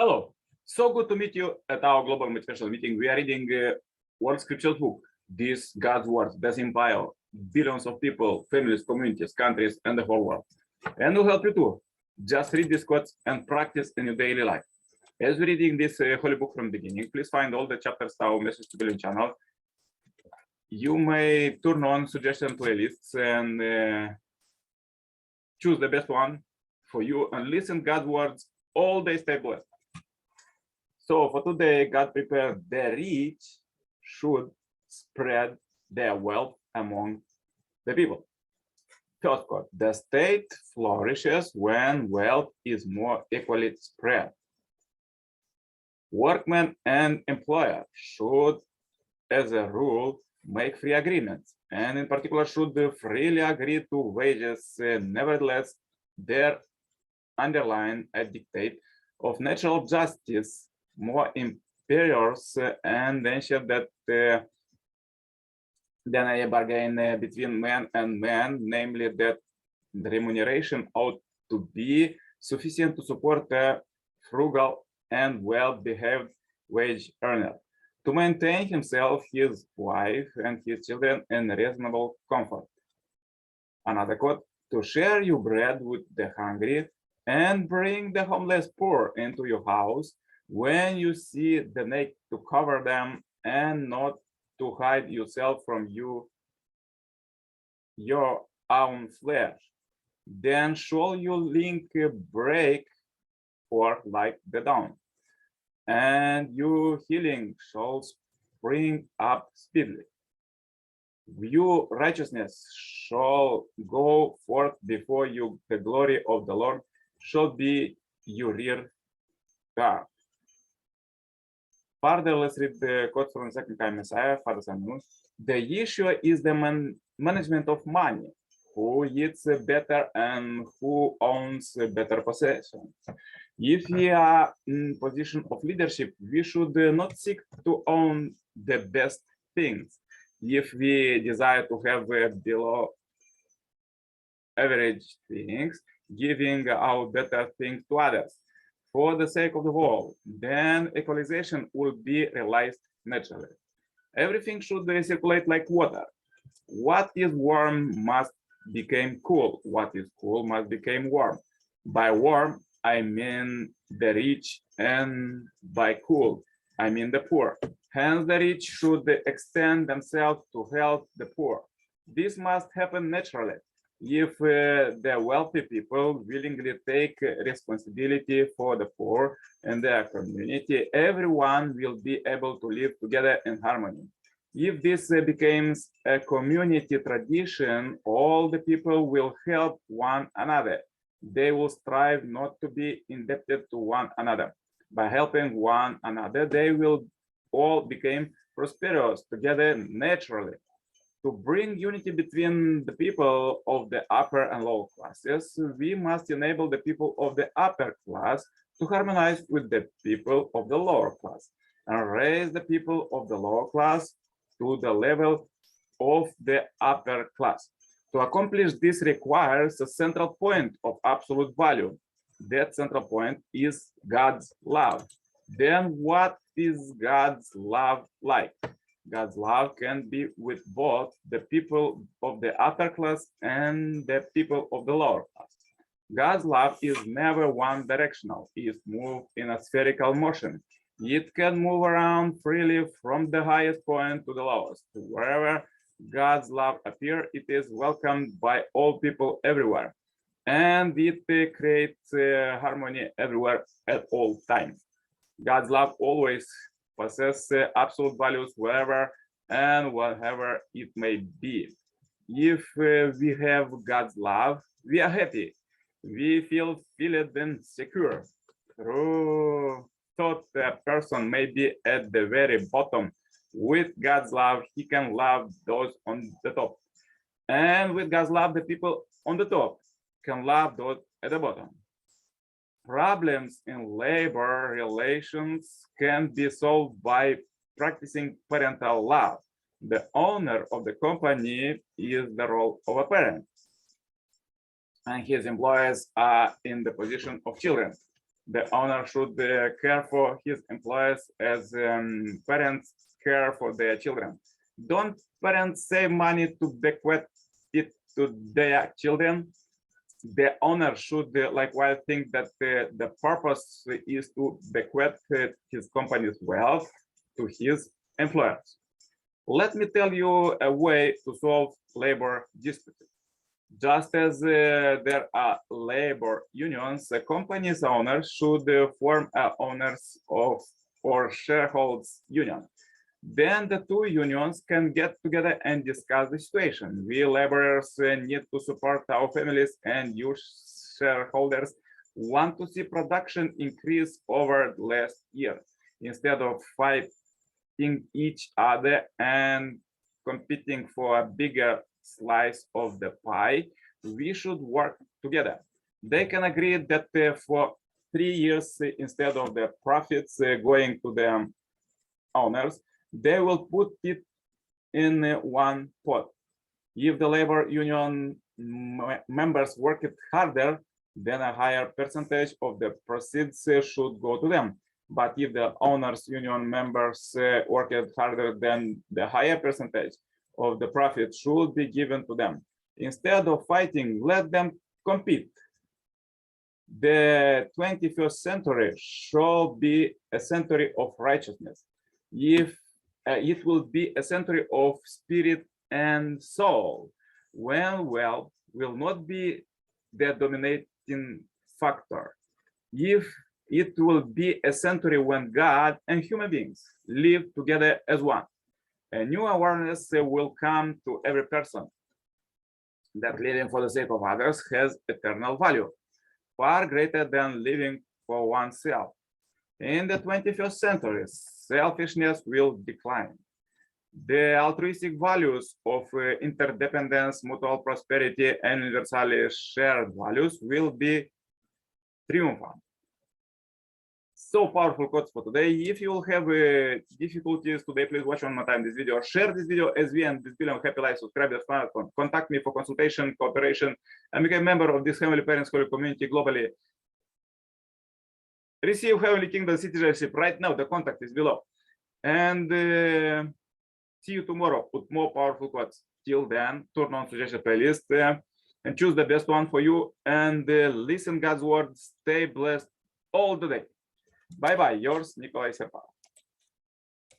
Hello, so good to meet you at our global motivational meeting. We are reading World Scriptures book. This God's words does inspire billions of people, families, communities, countries, and the whole world. And will help you too. Just read these quotes and practice in your daily life. As we're reading this holy book from the beginning, please find all the chapters on our Message to Billion channel. You may turn on suggestion playlists and choose the best one for you and listen God's words all day, stay blessed. So for today, God prepared the rich should spread their wealth among the people. First quote, the state flourishes when wealth is more equally spread. Workmen and employer should, as a rule, make free agreements, and in particular should freely agree to wages. Nevertheless, there underline a dictate of natural justice more imperious and ensure that then a bargain between man and man, namely that the remuneration ought to be sufficient to support a frugal and well-behaved wage earner, to maintain himself, his wife, and his children in reasonable comfort. Another quote, to share your bread with the hungry and bring the homeless poor into your house when you see the naked, to cover them and not to hide yourself from your own flesh. Then shall your link break forth like the dawn, and your healing shall spring up speedily. Your righteousness shall go forth before you, the glory of the Lord shall be your rear guard. Further, let's read the quote from the second time Messiah, Father Samuel. The issue is the management of money, who eats better and who owns better possessions. If we are in position of leadership, we should not seek to own the best things. If we desire to have below average things, giving our better things to others for the sake of the whole, then equalization will be realized naturally. Everything should circulate like water. What is warm must become cool. What is cool must become warm. By warm, I mean the rich, and by cool, I mean the poor. Hence, the rich should extend themselves to help the poor. This must happen naturally. If the wealthy people willingly take responsibility for the poor and their community, everyone will be able to live together in harmony. If this becomes a community tradition, all the people will help one another. They will strive not to be indebted to one another. By helping one another, they will all become prosperous together naturally. To bring unity between the people of the upper and lower classes, we must enable the people of the upper class to harmonize with the people of the lower class and raise the people of the lower class to the level of the upper class. To accomplish this requires a central point of absolute value. That central point is God's love. Then what is God's love like? God's love can be with both the people of the upper class and the people of the lower class. God's love is never one directional. It moves in a spherical motion. It can move around freely from the highest point to the lowest. Wherever God's love appears, it is welcomed by all people everywhere. And it creates harmony everywhere at all times. God's love always possess absolute values wherever and whatever it may be. If we have God's love, we are happy. We feel filled and secure. Through thought a person may be at the very bottom. With God's love, he can love those on the top. And with God's love, the people on the top can love those at the bottom. Problems in labor relations can be solved by practicing parental love. The owner of the company is the role of a parent, and his employees are in the position of children. The owner should care for his employees as parents care for their children. Don't parents save money to bequeath it to their children? The owner should likewise think that the purpose is to bequeath his company's wealth to his employers. Let me tell you a way to solve labor disputes. Just as there are labor unions, a company's owners should form a owners of or shareholders union. Then the two unions can get together and discuss the situation. We laborers need to support our families, and you shareholders want to see production increase over the last year. Instead of fighting each other and competing for a bigger slice of the pie, we should work together. They can agree that for 3 years, instead of the profits going to the owners, they will put it in one pot. If the labor union members work it harder, then a higher percentage of the proceeds should go to them. But if the owners union members work it harder, then the higher percentage of the profit should be given to them. Instead of fighting, let them compete. The 21st century shall be a century of righteousness. If it will be a century of spirit and soul, when wealth will not be the dominating factor. If it will be a century when God and human beings live together as one. A new awareness will come to every person that living for the sake of others has eternal value, far greater than living for oneself. In the 21st century, selfishness will decline. The altruistic values of interdependence, mutual prosperity, and universally shared values will be triumphant. So powerful quotes for today. If you will have difficulties today, please watch one more time this video, share this video as we end this billion happy life, subscribe to the platform, contact me for consultation, cooperation, and become a member of this Heavenly Parents Holy community globally. Receive Heavenly Kingdom citizenship right now. The contact is below. And see you tomorrow with more powerful quotes. Till then, turn on suggested playlist and choose the best one for you. And listen God's word. Stay blessed all the day. Bye bye. Yours, Nicolae Cirpala.